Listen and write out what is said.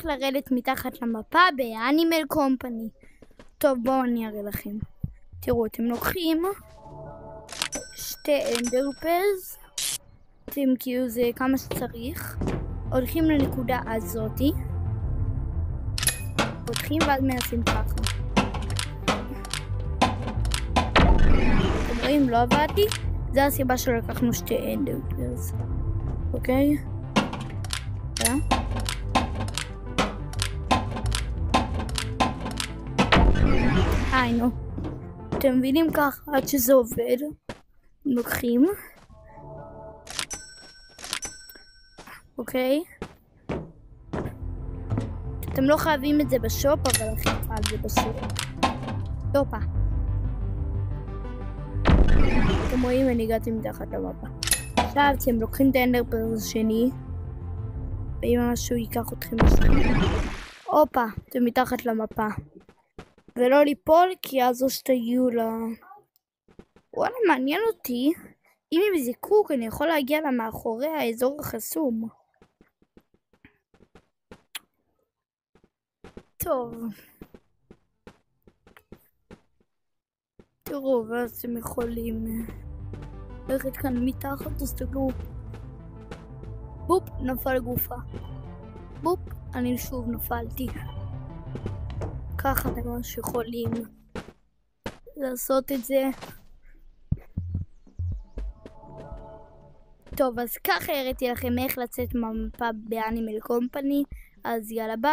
איך לרדת מתחת למפה באנימל קומפני. טוב, בואו אני אראה לכם. תראו, אתם לוקחים שתי אנדרפרס, אתם כאילו זה כמה שצריך, הולכים לנקודה הזאתי, פותחים ואז מנסים ככה. אתם רואים, לא עבדתי? זה הסיבה שלקחנו שתי אנדרפרס. אוקיי? היינו. אתם מבינים ככה עד שזה עובד. לוקחים. אוקיי? אתם לא חייבים את זה בשופ, אבל הכי קל זה בשופ. טופה. אתם רואים, אני הגעתי מתחת למפה. עכשיו אתם לוקחים את האנדרפרס השני, ואם משהו ייקח אתכם לשם. הופה, אתם מתחת למפה. ולא ליפול, כי אז או שתגיעו וואלה, מעניין אותי. אם עם זיקוק אני יכול להגיע למאחורי האזור החסום. טוב. תראו, ואז אתם יכולים ללכת כאן מתחת, אז תראו. בופ, נפל גופה. בופ, אני שוב נפלתי. ככה אתם ממש יכולים לעשות את זה. טוב, אז ככה הראיתי לכם איך לצאת מהמפה באנימל קומפני. אז יאללה ביי.